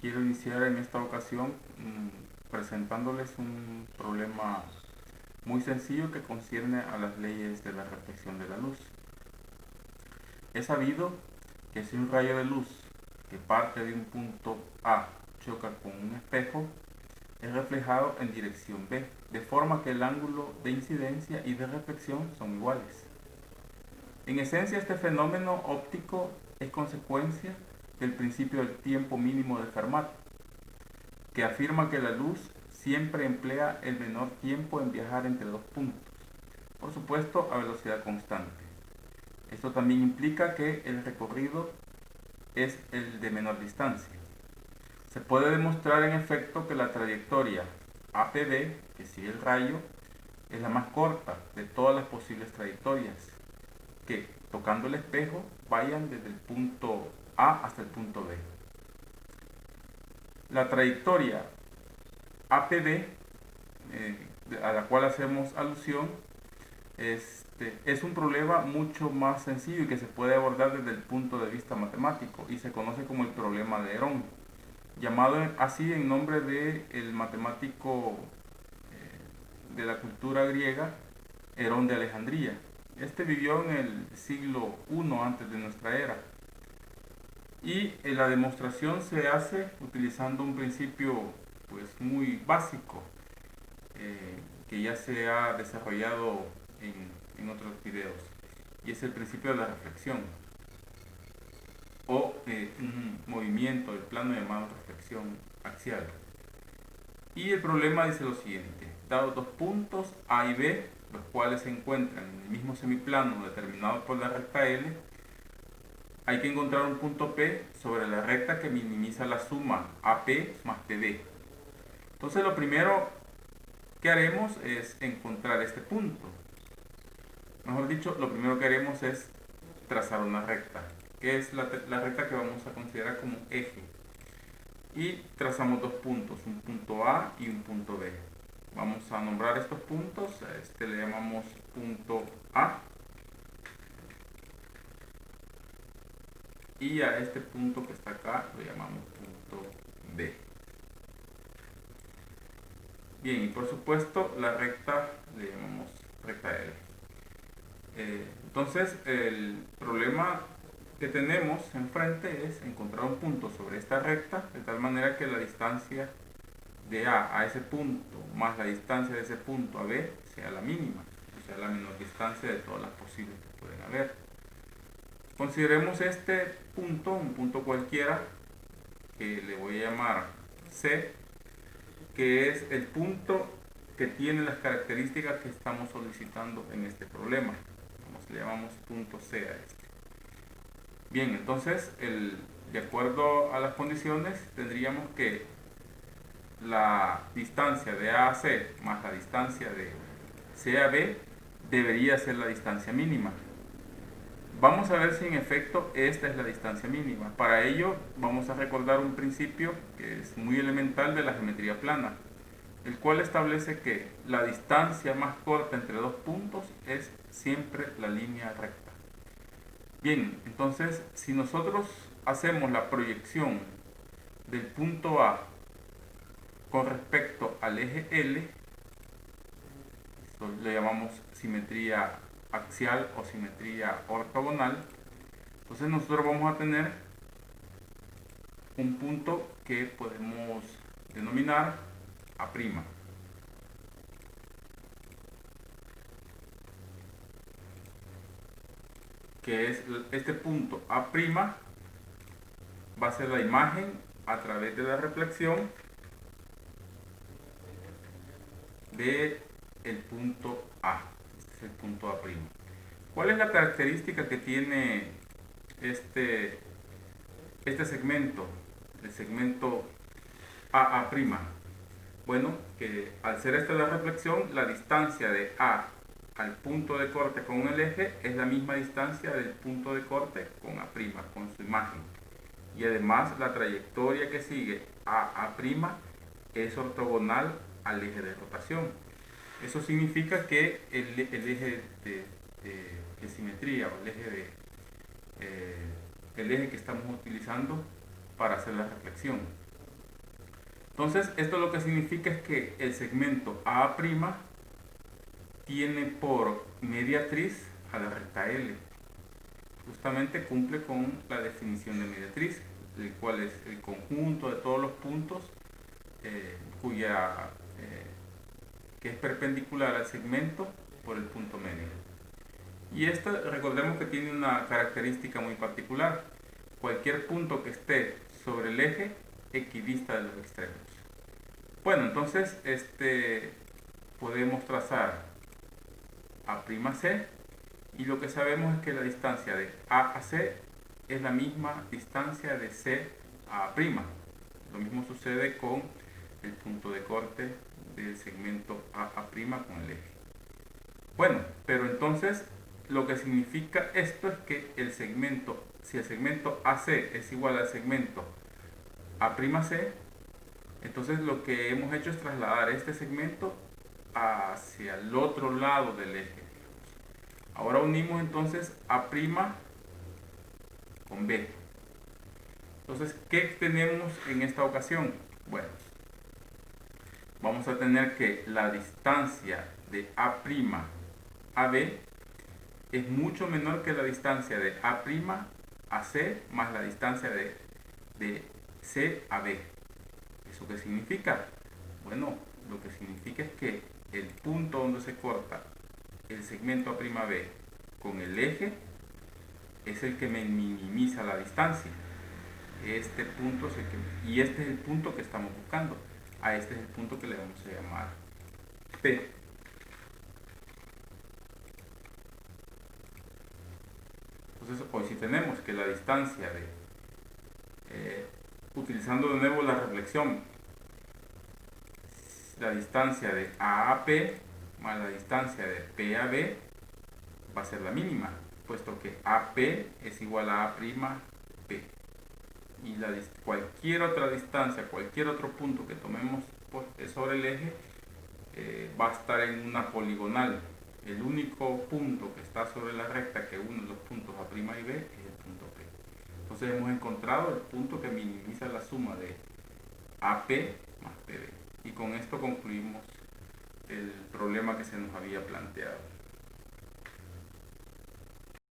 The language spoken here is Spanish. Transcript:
Quiero iniciar en esta ocasión presentándoles un problema muy sencillo que concierne a las leyes de la reflexión de la luz. Es sabido que si un rayo de luz que parte de un punto A choca con un espejo, es reflejado en dirección B, de forma que el ángulo de incidencia y de reflexión son iguales. En esencia, este fenómeno óptico es consecuencia del principio del tiempo mínimo de Fermat, que afirma que la luz siempre emplea el menor tiempo en viajar entre dos puntos, por supuesto a velocidad constante. Esto también implica que el recorrido es el de menor distancia. Se puede demostrar en efecto que la trayectoria APB, que sigue el rayo, es la más corta de todas las posibles trayectorias, que tocando el espejo vayan desde el punto A hasta el punto B. La trayectoria APB, a la cual hacemos alusión, es un problema mucho más sencillo y que se puede abordar desde el punto de vista matemático y se conoce como el problema de Herón, llamado así en nombre del matemático de la cultura griega, Herón de Alejandría. Este vivió en el siglo I antes de nuestra era. Y la demostración se hace utilizando un principio pues muy básico que ya se ha desarrollado en otros videos, y es el principio de la reflexión o un movimiento del plano llamado reflexión axial. Y el problema dice lo siguiente: dados dos puntos A y B, los cuales se encuentran en el mismo semiplano determinado por la recta L, hay que encontrar un punto P sobre la recta que minimiza la suma AP más PB. Entonces lo primero que haremos es encontrar este punto. Mejor dicho, lo primero que haremos es trazar una recta, que es la recta que vamos a considerar como eje. Y trazamos dos puntos, un punto A y un punto B. Vamos a nombrar estos puntos, a este le llamamos punto A y a este punto que está acá lo llamamos punto B. Bien, y por supuesto la recta le llamamos recta L. Entonces el problema que tenemos enfrente es encontrar un punto sobre esta recta de tal manera que la distancia de A ese punto más la distancia de ese punto a B sea la mínima, o sea la menor distancia de todas las posibles que pueden haber. Consideremos este punto, un punto cualquiera, que le voy a llamar C, que es el punto que tiene las características que estamos solicitando en este problema. Le llamamos punto C a este. Bien, entonces, de acuerdo a las condiciones, tendríamos que la distancia de A a C más la distancia de C a B debería ser la distancia mínima. Vamos a ver si en efecto esta es la distancia mínima. Para ello vamos a recordar un principio que es muy elemental de la geometría plana, el cual establece que la distancia más corta entre dos puntos es siempre la línea recta. Bien, entonces si nosotros hacemos la proyección del punto A con respecto al eje L, esto le llamamos simetría axial o simetría ortogonal, entonces nosotros vamos a tener un punto que podemos denominar A', que es este punto A', va a ser la imagen a través de la reflexión de el punto A. Este es el punto A'. ¿Cuál es la característica que tiene este segmento, el segmento AA'? Bueno, que al ser esta la reflexión, la distancia de A al punto de corte con el eje es la misma distancia del punto de corte con A', con su imagen. Y además la trayectoria que sigue AA' es ortogonal al eje de rotación. Eso significa que el eje de simetría o el eje que estamos utilizando para hacer la reflexión Entonces, esto lo que significa es que el segmento A' tiene por mediatriz a la recta L. Justamente cumple con la definición de mediatriz, el cual es el conjunto de todos los puntos que es perpendicular al segmento por el punto medio. Y esta, recordemos que tiene una característica muy particular. Cualquier punto que esté sobre el eje equidista de los extremos. Bueno, entonces podemos trazar A'C, y lo que sabemos es que la distancia de A a C es la misma distancia de C a A'. Lo mismo sucede con el punto de corte del segmento AA' con el eje. Bueno, pero entonces lo que significa esto es que si el segmento AC es igual al segmento A'C, entonces lo que hemos hecho es trasladar este segmento hacia el otro lado del eje. Ahora unimos entonces A' con B. Entonces, ¿qué tenemos en esta ocasión? Bueno, vamos a tener que la distancia de A' a B es mucho menor que la distancia de A' a C más la distancia de C a B. ¿Eso qué significa? Bueno, lo que significa es que el punto donde se corta el segmento A'B con el eje es el que me minimiza la distancia. Este punto es y este es el punto que estamos buscando. A este es el punto que le vamos a llamar P. Entonces, hoy sí tenemos que la distancia utilizando de nuevo la reflexión, la distancia de A a P más la distancia de P a B va a ser la mínima, puesto que AP es igual a A' P. Y cualquier otra distancia, cualquier otro punto que tomemos sobre el eje va a estar en una poligonal. El único punto que está sobre la recta que une los puntos A' y B es el punto P. Entonces hemos encontrado el punto que minimiza la suma de AP más PB. Y con esto concluimos el problema que se nos había planteado.